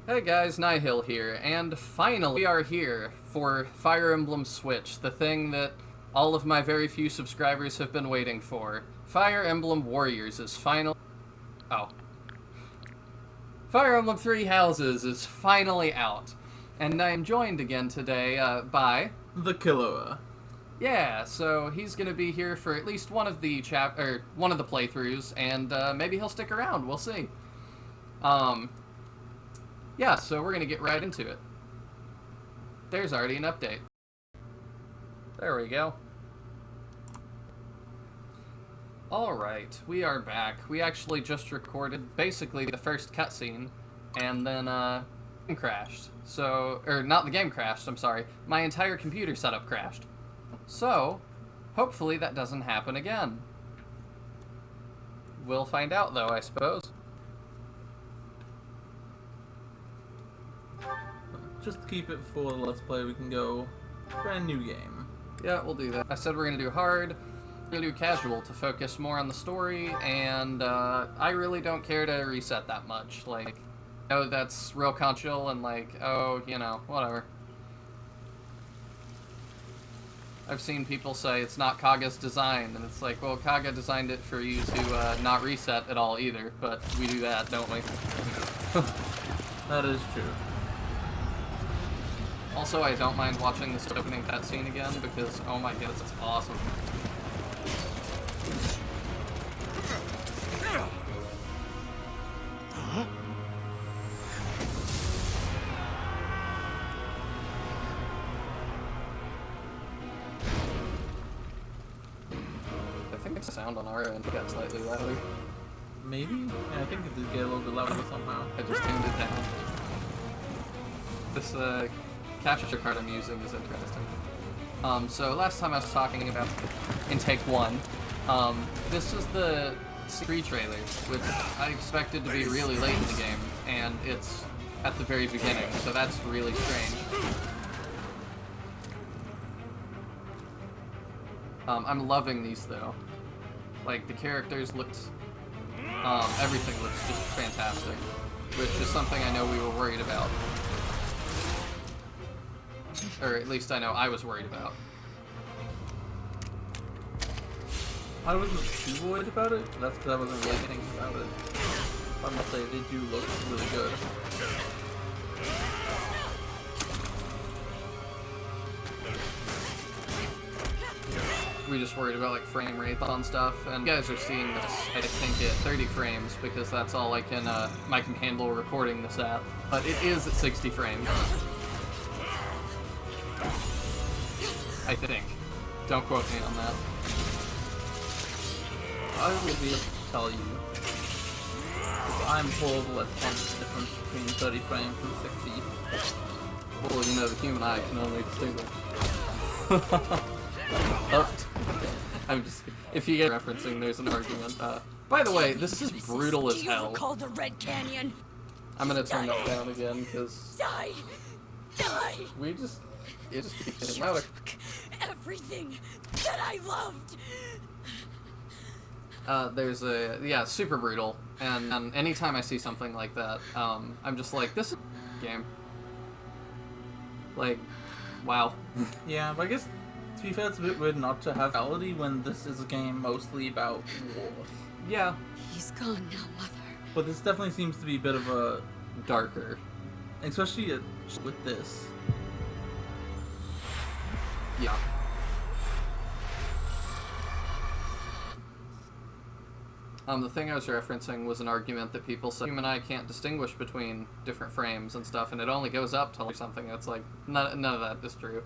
Hey guys, Nihil here, and finally we are here for Fire Emblem Switch, the thing that all of my very few subscribers have been waiting for. Fire Emblem Warriors is finally... Oh. Fire Emblem Three Houses is finally out, and I am joined again today by... The Killer. Yeah, so he's gonna be here for at least one of the one of the playthroughs, and maybe he'll stick around, we'll see. Yeah, so we're gonna get right into it. There's already an update. There we go. Alright, we are back. We actually just recorded basically the first cutscene, and then, game crashed. So, or not the game crashed, I'm sorry. My entire computer setup crashed. So, hopefully that doesn't happen again. We'll find out though, I suppose. Just to keep it for the Let's Play, we can go brand new game. Yeah, we'll do that. I said we're gonna do hard. We're gonna do casual to focus more on the story, and I really don't care to reset that much. Like, oh, that's real conchill, and like, oh, you know, whatever. I've seen people say it's not Kaga's design, and it's like, well, Kaga designed it for you to not reset at all either, but we do that, don't we? That is true. Also, I don't mind watching this opening cutscene again, because, oh my goodness, it's awesome. I think the sound on our end got slightly louder. Maybe? Yeah, I think it did get a little bit louder somehow. I just tuned it down. This capture card I'm using is interesting. So last time I was talking about Intake 1, this is the C3 trailer, which I expected to be really late in the game, and it's at the very beginning, so that's really strange. I'm loving these though. Like, the characters looked, everything looks just fantastic, which is something I know we were worried about. Or at least I know I was worried about. I wasn't too worried about it, but that's because I wasn't really thinking about it. I must say, they do look really good. We just worried about like frame rate on stuff, and you guys are seeing this, I think, at 30 frames, because that's all I can handle recording this at. But it is at 60 frames. I think. Don't quote me on that. I will be able to tell you. Because I'm horrible at the difference between 30 frames and 60. Well, you know, the human eye can only distinguish. I'm just... If you get referencing, there's an argument. By the way, this is brutal as hell. Call the Red Canyon. I'm gonna turn that down again, because... Die! Die! It just keeps getting louder. Everything that I loved! There's a... Yeah, super brutal. And anytime I see something like that, I'm just like, this is a game. Like, wow. Yeah, but I guess, to be fair, it's a bit weird not to have reality when this is a game mostly about war. Yeah. He's gone now, Mother. But this definitely seems to be a bit of a... Darker. Especially with this. Yeah. The thing I was referencing was an argument that people say human eye can't distinguish between different frames and stuff, and it only goes up to like something that's like, none of that is true.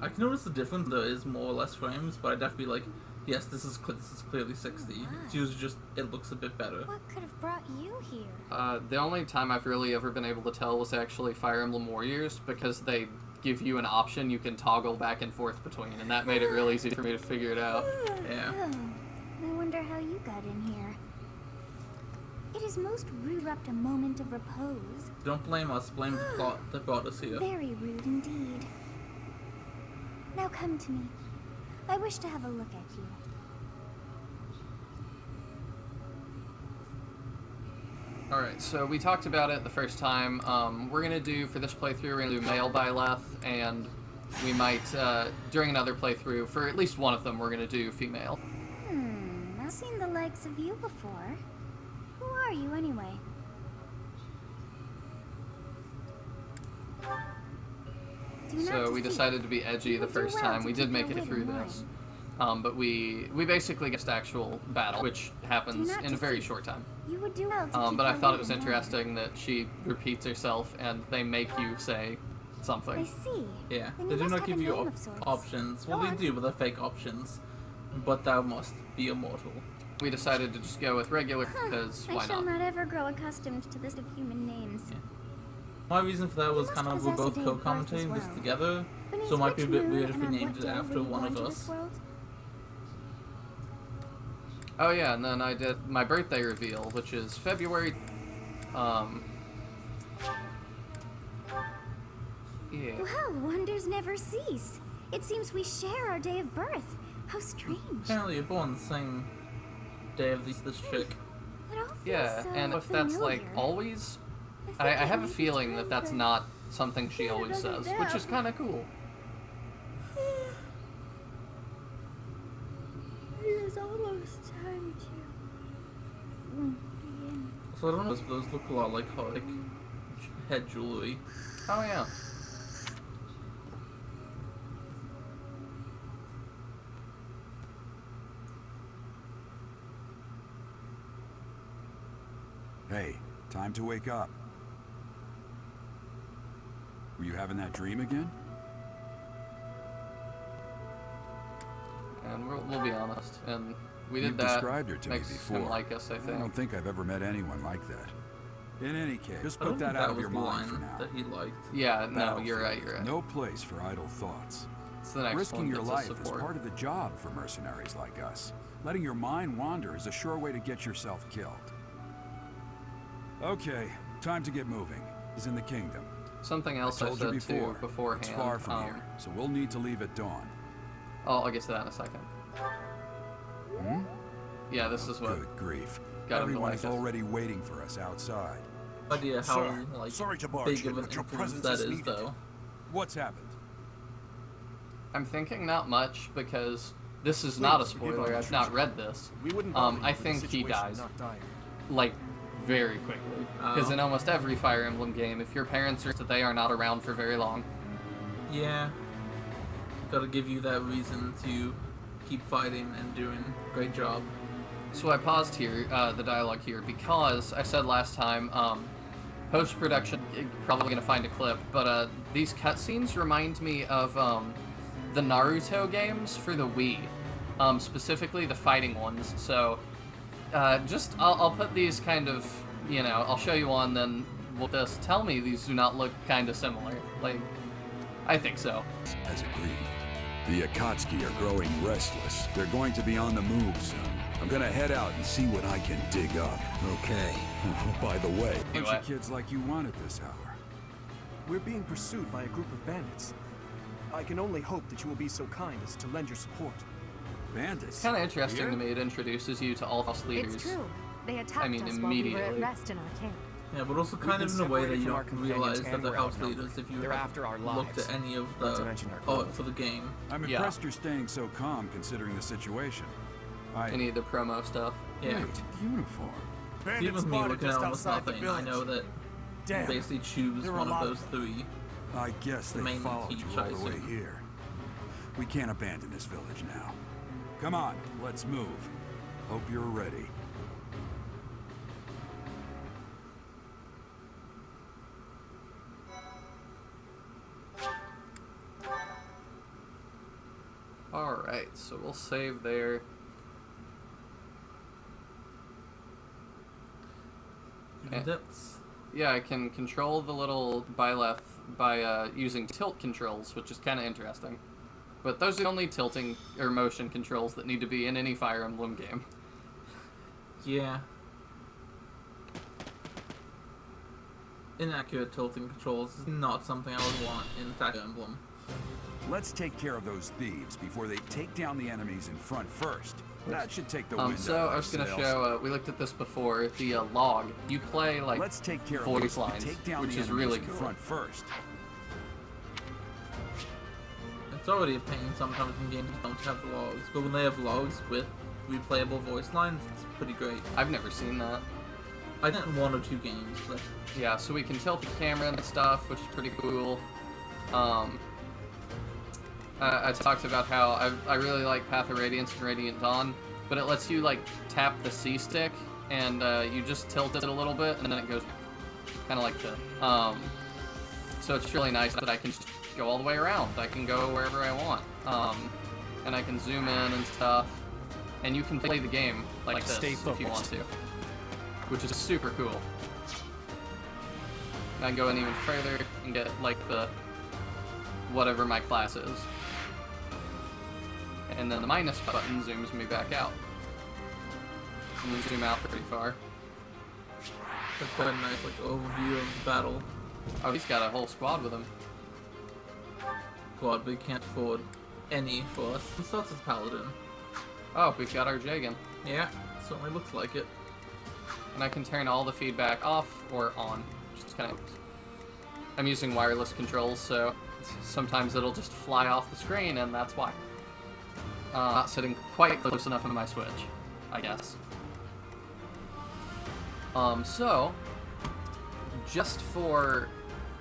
I can notice the difference. There is more or less frames, but I'd definitely be like, yes, this is clearly 60. It's usually just, it looks a bit better. What could have brought you here? The only time I've really ever been able to tell was actually Fire Emblem Warriors, because they give you an option you can toggle back and forth between, and that made it real easy for me to figure it out. Yeah. Oh, I wonder how you got in here. It is most rude up a moment of repose. Don't blame us, blame the plot that brought us here. Very rude indeed. Now come to me. I wish to have a look at you. Alright, so we talked about it the first time. We're gonna do, for this playthrough, we're gonna do male Byleth, and we might, during another playthrough, for at least one of them, we're gonna do female. I've seen the likes of you before. Who are you, anyway? Do not So we deceive. decided to be edgy the would do first well time. to We did keep make your it wit through in this. mind. But we basically get to actual battle, which happens Do not in a very deceive. short time. You would do well to keep But I your thought wit it was in mind. interesting that she repeats herself and they make you say I something. see. Yeah, Then they do must not have give a you name of sorts. options. Well, Go they on. do, but they're fake options. But thou must be immortal. We decided to just go with regular Huh, because I why shall not? not ever grow accustomed to this of human names. Yeah. My reason for that was must kind of we're possess a both day of birth as co-commentating this well. together, Beneath so it might be a which bit moon weird if and we on named what it day after were you one born of to us. this world? Oh yeah, and then I did my birthday reveal, which is February. Yeah. Well, wonders never cease. It seems we share our day of birth. How strange. Apparently you're born the same day of this chick. It all feels Yeah, so and if that's like familiar. always, think I it have a may be feeling time that that's for- not something she Yet always another says, which is nap. kind of cool. It is almost time to begin. So I don't know, those look a lot like head jewelry. Oh yeah. Hey, time to wake up. Were you having that dream again? And we'll be honest, and we did You've that. described her to me Makes before. him like us, I I think. don't think I've ever met anyone like that. In any case, just I don't put think that out of was your the mind line for now. that he liked. Yeah, no, Battlefield you're right. is No place for idle thoughts. It's the next Risking one your gets us life is support. part of the job for mercenaries like us. Letting your mind wander is a sure way to get yourself killed. Okay, time to get moving. Is in the kingdom. Something else I I told you said before, too beforehand. it's far from here, so we'll need to leave at dawn. I'll get to that in a second. Hmm? Yeah, this is what Good grief. got him to Everyone like is us. already waiting for us outside. Idea how Sir, like sorry to barge big in, of an but your influence presence that is is, needed. though. What's happened? I'm thinking not much because this is not a Please forgive spoiler. our I've not intrusion. read this. We wouldn't bother you I if the think he situation dies not dire. like very quickly because Oh. in almost every Fire Emblem game, if your parents are they are not around for very long. Yeah. Gotta give you that reason to keep fighting and doing a great job. So I paused here, the dialogue here, because I said last time, post-production, probably gonna find a clip, but these cutscenes remind me of the Naruto games for the Wii, specifically the fighting ones. So I'll put these kind of, I'll show you one, then we'll just tell me these do not look kind of similar. Like, I think so. As agreed. The Akatsuki are growing restless. They're going to be on the move soon. I'm gonna head out and see what I can dig up. Okay. By the way, bunch Anyway. of kids like you want at this hour. We're being pursued by a group of bandits. I can only hope that you will be so kind as to lend your support. Bandits. It's kind of interesting Here? to me. It introduces you to all house leaders. It's true. They attacked I mean, us while we were at immediately. rest in our camp. Yeah, but also kind been of in a way that separated you from our don't companions realize that and the we're house outnumbered. leaders, if you They're have after our looked lives, at any of not to the mention our art gold. for the game. I'm Yeah. impressed you're staying so calm considering the situation. Any of the promo stuff. Yeah. Great uniform. Even with me looking at almost nothing, I know that Damn. you basically choose There were one a of lot those of three. I guess they Mainly followed teach, you all I the way assume. here. We can't abandon this village now. Come on, let's move. Hope you're ready. Alright, so we'll save there. Okay. That's Yeah, I can control the little Byleth by using tilt controls, which is kind of interesting. But those are the only tilting or motion controls that need to be in any Fire Emblem game. yeah. Inaccurate tilting controls is not something I would want in Fire Emblem. Let's take care of those thieves before they take down the enemies in front first. That should take the wind So out of I our was gonna sails. show. We looked at this before. The log. You play like Let's take care of voice this. lines, Take down which the is enemies really in cool. front first. It's already a pain sometimes when games don't have logs, but when they have logs with replayable voice lines, it's pretty great. I've never seen that. I think 1 or 2 games, but Yeah, so we can tilt the camera and stuff, which is pretty cool. I talked about how I really like Path of Radiance and Radiant Dawn, but it lets you like tap the C stick and you just tilt it a little bit and then it goes kind of like this. So it's really nice that I can just go all the way around. I can go wherever I want, and I can zoom in and stuff. And you can play the game like this stay if you want focused. to, which is super cool. I can go in even further and get like the whatever my class is. And then the minus button zooms me back out. And then zoom out pretty far. that's quite a nice like overview of the battle. Oh, he's got a whole squad with him. God, we can't afford any for us. He starts as Paladin. Oh, we've got our Jagan. Yeah, certainly looks like it. And I can turn all the feedback off or on. Just kind of. I'm using wireless controls, so sometimes it'll just fly off the screen, and that's why. Not sitting quite close enough in my Switch, I guess. So, just for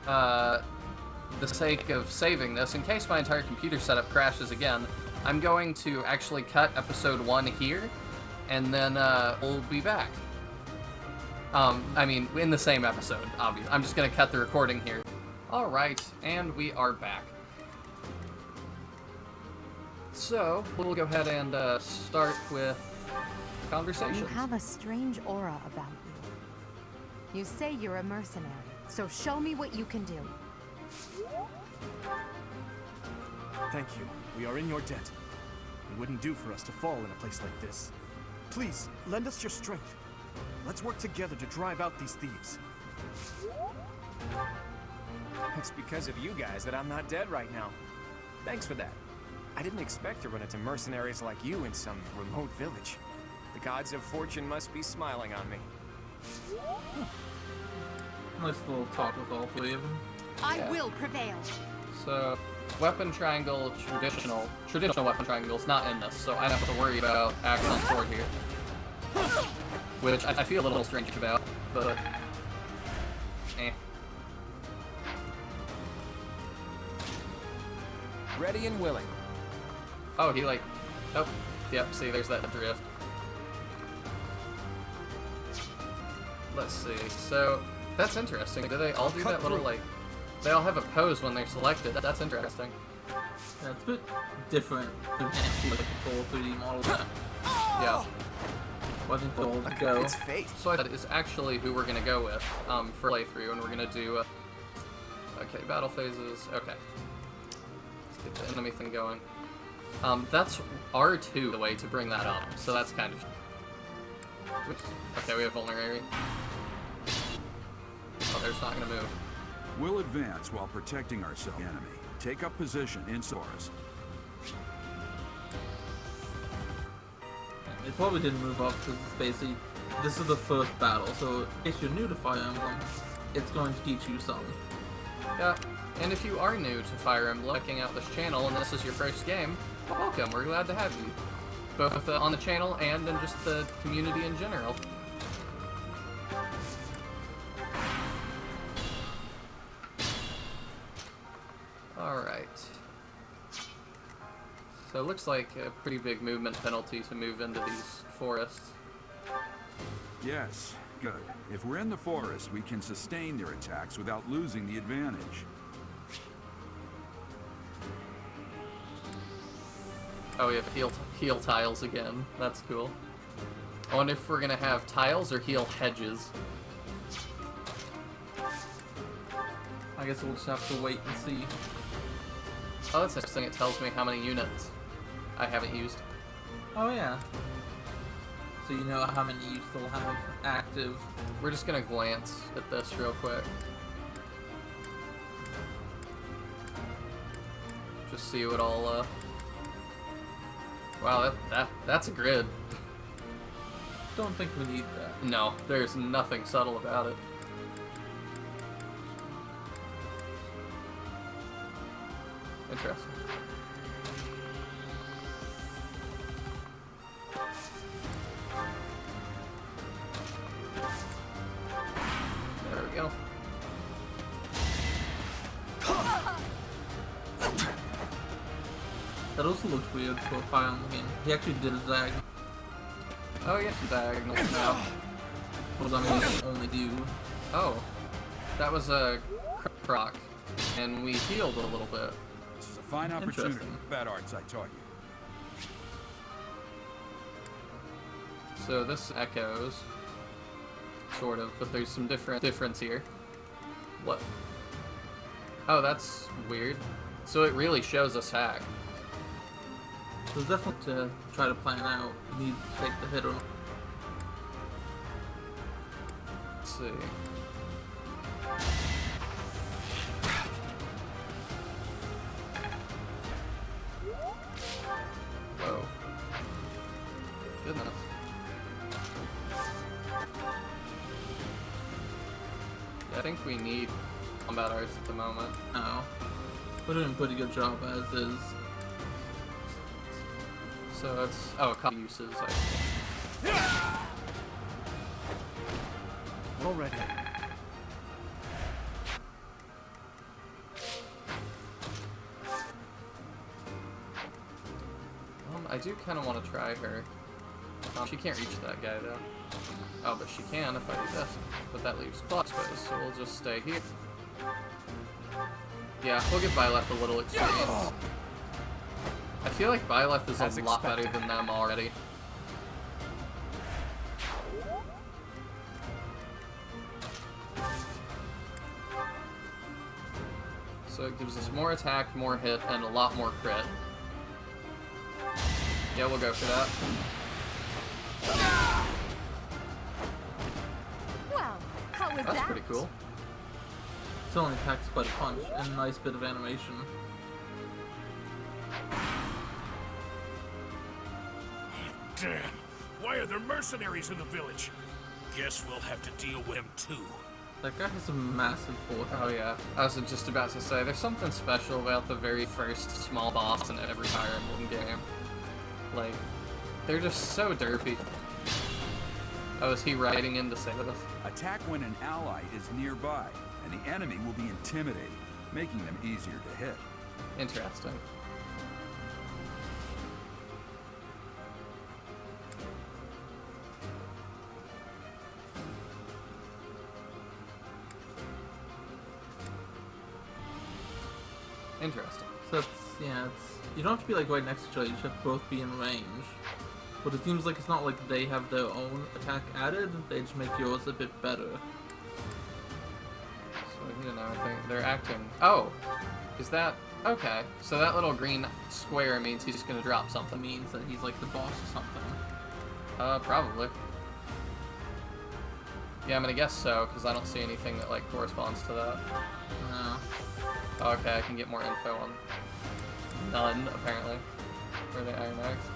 the sake of saving this, in case my entire computer setup crashes again, I'm going to actually cut episode 1 here, and then we'll be back. I mean, in the same episode, obviously. I'm just going to cut the recording here. Alright, and we are back. So, we'll go ahead and start with conversations. You have a strange aura about you. You say you're a mercenary, so show me what you can do. Thank you. We are in your debt. It wouldn't do for us to fall in a place like this. Please, lend us your strength. Let's work together to drive out these thieves. It's because of you guys that I'm not dead right now. Thanks for that. I didn't expect to run into mercenaries like you in some remote village. The gods of fortune must be smiling on me. Nice little talk with all 3 of them. I will prevail. So, weapon triangle, traditional weapon triangle's not in this, so I don't have to worry about axe on sword here. Which I feel a little strange about, but eh. Ready and willing. Oh, he like, oh, yep, see, there's that drift. Let's see, so, that's interesting. Do they all do that little, like, they all have a pose when they're selected? That's interesting. Yeah, it's a bit different than actually like a full 3D model. Yeah. Well, I think they'll all go. It's fate. So that is actually who we're gonna go with, for playthrough, and we're gonna do, okay, battle phases, okay. Let's get the enemy thing going. That's R2, the way to bring that up, so that's kind of... Oops. Okay, we have vulnerary. Oh, they're just not gonna move. We'll advance while protecting ourselves from the enemy. Take up position in forest. They probably didn't move up because it's basically, this is the first battle, so if you're new to Fire Emblem, it's going to teach you some. Yeah, and if you are new to Fire Emblem, checking out this channel, and this is your first game, welcome, we're glad to have you. Both on the channel and in just the community in general. Alright. So it looks like a pretty big movement penalty to move into these forests. Yes, good. If we're in the forest, we can sustain their attacks without losing the advantage. Oh, we have heal tiles again. That's cool. I wonder if we're gonna have tiles or heal hedges. I guess we'll just have to wait and see. Oh, that's interesting. It tells me how many units I haven't used. Oh yeah. So you know how many you still have active. We're just gonna glance at this real quick. Just see what all, Wow, that's a grid. Don't think we need that. No, there's nothing subtle about it. Interesting. There we go. That also looks weird for a fire on the game. He actually did a diagonal. Oh, yes, diagonal now. What does that mean? Only do. Oh, that was a croc, and we healed a little bit. This is a fine opportunity. Interesting. Bad arts, I taught you. So this echoes, sort of, but there's some difference here. What? Oh, that's weird. So it really shows us hack. So definitely to try to plan out, you need to take the hit or Let's see. Whoa. Goodness. Yeah, I think we need combat arts at the moment. no. We're doing a pretty good job as is. So it's a couple uses, I think. Already. I do kind of want to try her. She can't reach that guy though. Oh, but she can if I do this. But that leaves clock space, so we'll just stay here. Yeah, we'll give Byleth a little experience. I feel like Byleth is As a lot better expected. than them already. So it gives us more attack, more hit, and a lot more crit. Yeah, we'll go for that. Well, how was That's that? pretty cool. It only packs quite a punch and a nice bit of animation. Damn! Why are there mercenaries in the village? Guess we'll have to deal with them too. That guy has a massive forehead. Oh yeah, I was just about to say, there's something special about the very first small boss in every Fire Emblem game. Like, they're just so derpy. Oh, is he riding in to say this? Attack when an ally is nearby, and the enemy will be intimidated, making them easier to hit. Interesting. Interesting. So it's, yeah, you don't have to be like right next to each other, you just have to both be in range. But it seems like it's not like they have their own attack added, they just make yours a bit better. So, you know, I think they're acting. Oh! Is that. Okay. So that little green square means he's just gonna drop That something. means that he's like the boss or something. Probably. Yeah, I'm gonna guess so, because I don't see anything that, like, corresponds to that. No. Okay, I can get more info on none, apparently, for the Iron Axe.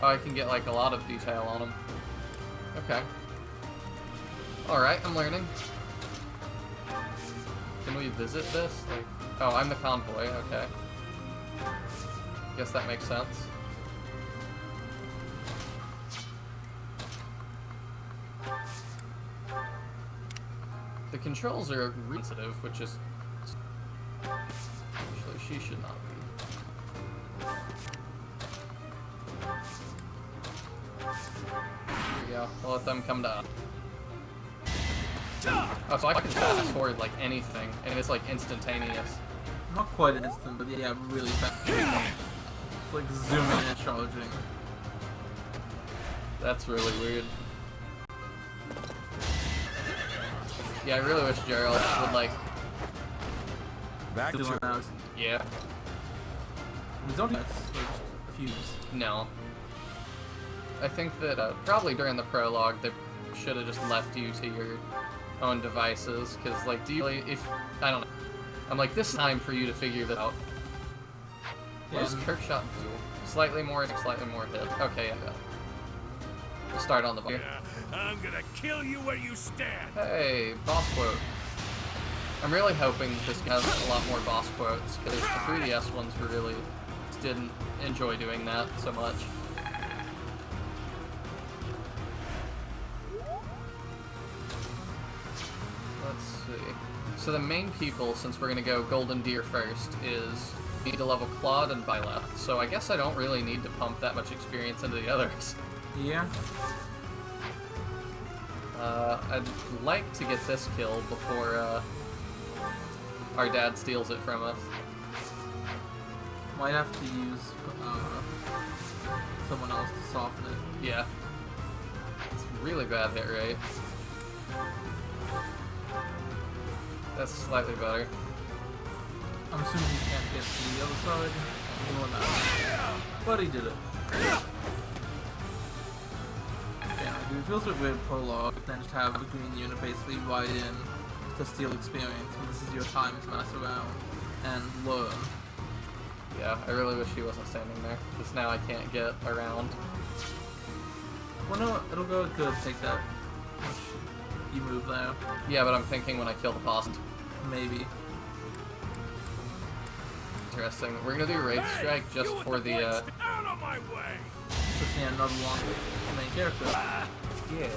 Oh, I can get, like, a lot of detail on them. Okay. Alright, I'm learning. Can we visit this? Like, oh, I'm the convoy, okay. Guess that makes sense. The controls are sensitive, which is... Actually, she should not be. Here we go. We'll let them come down. Oh, so I can fast forward like anything, and it's like instantaneous. Not quite instant, but yeah, really fast. It's like zooming and charging. That's really weird. Yeah, I really wish Gerald would like... Back Still to out. Yeah. He's only just a few. No. I think that probably during the prologue they should have just left you to your own devices, because like, do you really, if, I don't know. I'm like, this is time for you to figure this out. What does curve shot do? Slightly more hit. Okay, yeah, got it. We'll start on the bottom. Yeah, I'm gonna kill you where you stand. Hey, boss quote. I'm really hoping this has a lot more boss quotes, because the 3DS ones were really didn't enjoy doing that so much. Let's see. So the main people, since we're gonna go Golden Deer first, is need to level Claude and Byleth. So I guess I don't really need to pump that much experience into the others. Yeah. I'd like to get this kill before our dad steals it from us. Might have to use someone else to soften it. Yeah. It's really bad hit rate. That's slightly better. I'm assuming he can't get to the other side. Doing that. But he did it. Yeah, it feels a bit weird prologue, then just have a green unit basically ride in to steal experience when this is your time to mess around and learn. Yeah, I really wish he wasn't standing there, because now I can't get around. Well, no, it'll go good to take that. You move there. Yeah, but I'm thinking when I kill the boss. Maybe. Interesting. We're gonna do Wraith Strike just for the, Out of my way! Just see another one main character. Yeah.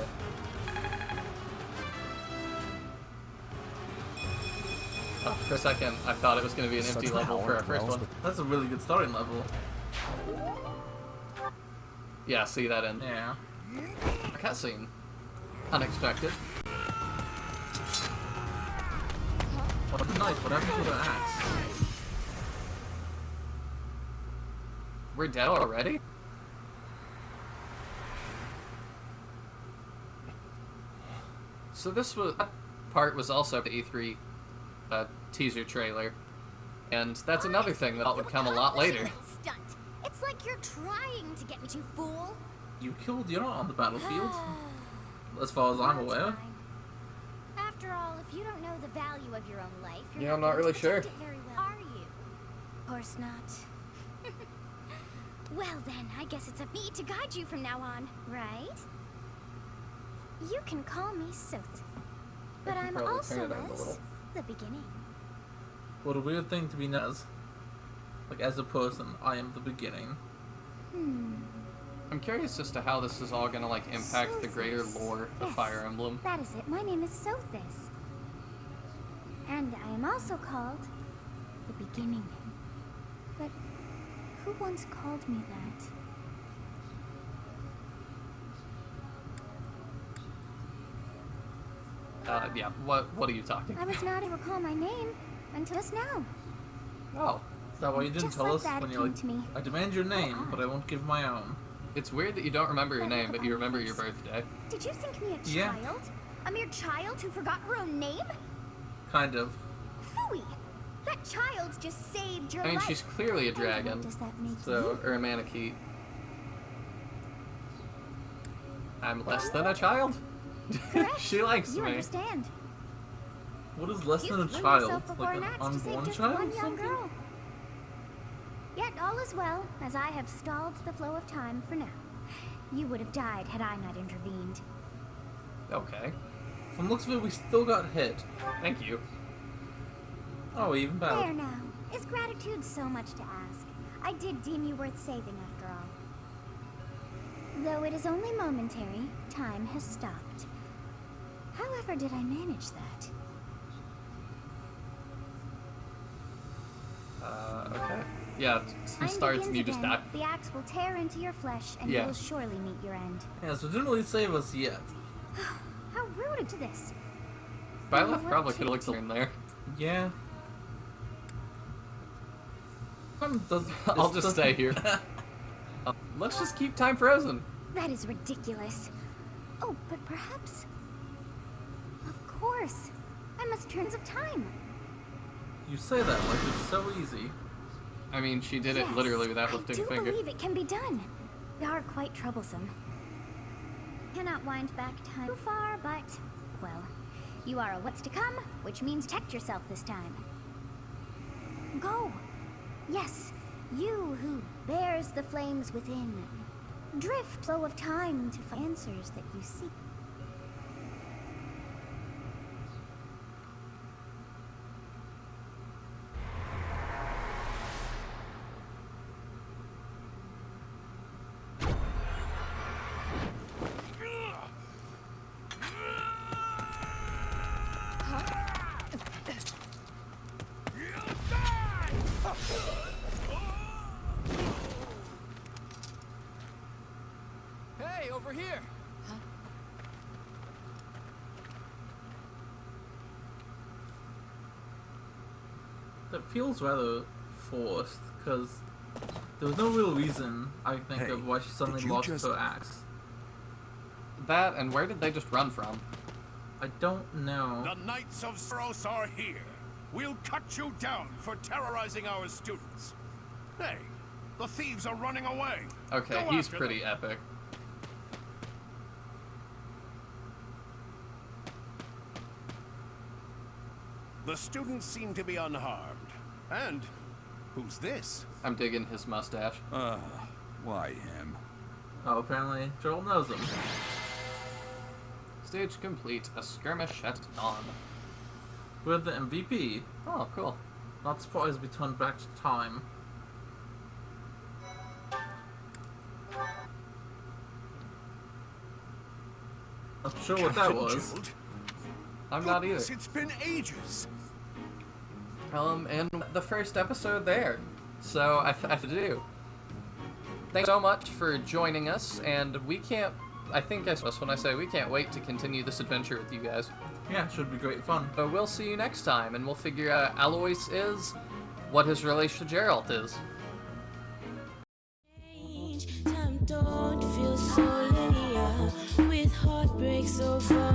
Oh, for a second, I thought it was gonna be an empty level for our first one. That's a really good starting level. Yeah, see that in. Yeah. A cutscene. Unexpected. What a knife, what happened to the axe? We're dead already? So that part was also the E3 teaser trailer. And that's another thing that would come a lot later. Stunt. It's like you're trying to get me to, fool. You killed Yuna on the battlefield, as far as I'm aware. After all, if you don't know the value of your own life, you're Yeah, I'm not really sure. It very well, are you? Of course not. Well then, I guess it's up to me to guide you from now on, right? You can call me Soth, but I'm probably also turn it down a little. the beginning. What a weird thing to be known as. Like, as a person, I am the beginning. I'm curious as to how this is all gonna like impact the greater lore of Yes, Fire Emblem. That is it. My name is Sothis. And I am also called the beginning. But who once called me that? Yeah, what are you talking I about? was not able to recall my name until just now. Oh, Is that why you didn't Just tell like us that when it you're came like, to me. I demand your name, but I won't give my own? it's weird that you don't remember your name, but you remember your birthday. Did you think me a Yeah. child? A mere child who forgot her own name? Kind of. Phooey! That child just saved your I mean, life. she's clearly a And dragon, what does that make so, you? or a Manakete. I'm less than a child? Correct. She likes You me. understand. What is less You than a threw child? yourself before Like an an axe to save unborn just child? one or young something? girl. Yet all is well, as I have stalled the flow of time for now. You would have died had I not intervened. Okay, From looks of it, we still got hit. thank you. Oh, even better. There now. Is gratitude so much to ask? I did deem you worth saving after all. Though it is only momentary, time has stopped. However did I manage that? Okay. Yeah, Time starts and you begins just again. die. The axe will tear into your flesh, and Yeah. you will surely meet your end. Yeah, so it didn't really save us yet. How rude to this. Byleth probably could have looked in there. Yeah. I'll just stay here. Let's just keep time frozen. That is ridiculous. Oh, but perhaps... Of course. I must turn of time. You say that like it's so easy. I mean, she did it Yes, literally without I lifting do a finger. believe it can be done. They are quite troublesome. Cannot wind back time too far, but... Well, you are a what's to come, which means protect yourself this time. Go. Yes, You who bears the flames within, drift flow of time to find answers that you seek. Hey, over here! That feels rather forced, because there was no real reason, I think, Hey, of why she suddenly did you lost just- her axe. That, and where did they just run from? I don't know. The Knights of Soros are here. We'll cut you down for terrorizing our students. Hey, the thieves are running away. Okay, Go he's after pretty them. epic. The students seem to be unharmed. And who's this? I'm digging his mustache. Why him? Oh, apparently Joel knows him. Stage complete. A skirmish at dawn. We're the MVP. Oh, cool. Not surprised we turned back to time. Not sure what that was. Gerald? I'm not either. Goodness, it's been ages. And the first episode there. So I have to do. Thanks so much for joining us, and we can't. I think I suppose when I say we can't wait to continue this adventure with you guys. Yeah, should be great fun. But we'll see you next time, and we'll figure out Alois is, what his relation to Geralt is. Time don't feel so linear with heartbreak so far.